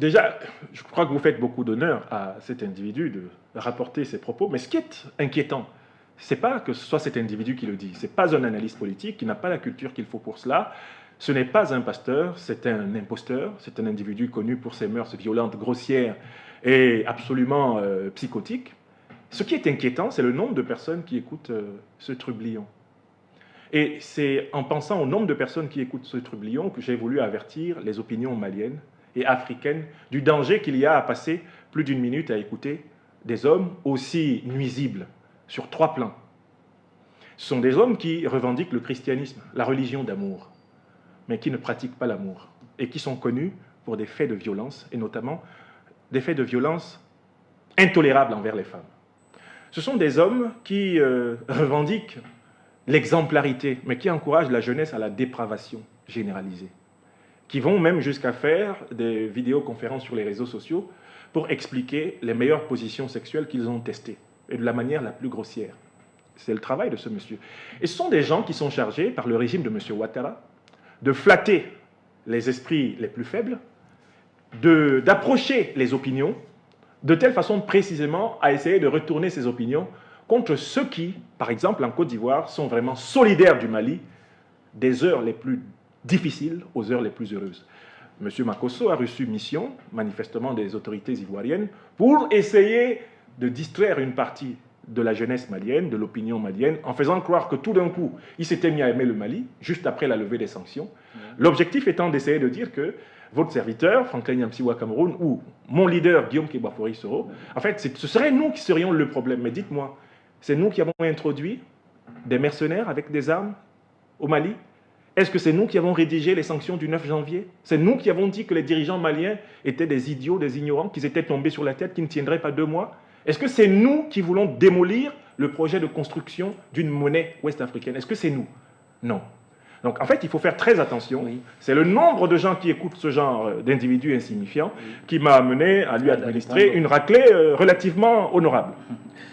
déjà, je crois que vous faites beaucoup d'honneur à cet individu de rapporter ses propos, mais ce qui est inquiétant, c'est pas que ce soit cet individu qui le dit, c'est pas un analyste politique qui n'a pas la culture qu'il faut pour cela, ce n'est pas un pasteur, c'est un imposteur, c'est un individu connu pour ses mœurs violentes, grossières et absolument psychotiques. Ce qui est inquiétant, c'est le nombre de personnes qui écoutent ce trublion. Et c'est en pensant au nombre de personnes qui écoutent ce trublion que j'ai voulu avertir les opinions maliennes et africaines du danger qu'il y a à passer plus d'une minute à écouter des hommes aussi nuisibles sur 3 plans. Ce sont des hommes qui revendiquent le christianisme, la religion d'amour, mais qui ne pratiquent pas l'amour et qui sont connus pour des faits de violence, et notamment des faits de violence intolérables envers les femmes. Ce sont des hommes qui revendiquent l'exemplarité, mais qui encouragent la jeunesse à la dépravation généralisée, qui vont même jusqu'à faire des vidéoconférences sur les réseaux sociaux pour expliquer les meilleures positions sexuelles qu'ils ont testées, et de la manière la plus grossière. C'est le travail de ce monsieur. Et ce sont des gens qui sont chargés par le régime de M. Ouattara de flatter les esprits les plus faibles, d'approcher les opinions, de telle façon précisément à essayer de retourner ces opinions contre ceux qui, par exemple en Côte d'Ivoire, sont vraiment solidaires du Mali, des heures les plus difficiles aux heures les plus heureuses. M. Makosso a reçu mission, manifestement des autorités ivoiriennes, pour essayer de distraire une partie de la jeunesse malienne, de l'opinion malienne, en faisant croire que tout d'un coup, il s'était mis à aimer le Mali, juste après la levée des sanctions. L'objectif étant d'essayer de dire que votre serviteur, Franklin Nyamsiwa Cameroun, ou mon leader, Guillaume Kebafori Soro, en fait, ce serait nous qui serions le problème. Mais dites-moi, c'est nous qui avons introduit des mercenaires avec des armes au Mali? Est-ce que c'est nous qui avons rédigé les sanctions du 9 janvier? C'est nous qui avons dit que les dirigeants maliens étaient des idiots, des ignorants, qu'ils étaient tombés sur la tête, qu'ils ne tiendraient pas 2 mois? Est-ce que c'est nous qui voulons démolir le projet de construction d'une monnaie ouest-africaine? Est-ce que c'est nous? Non. Donc en fait, il faut faire très attention. Oui. C'est le nombre de gens qui écoutent ce genre d'individus insignifiants qui m'a amené à lui administrer une raclée relativement honorable.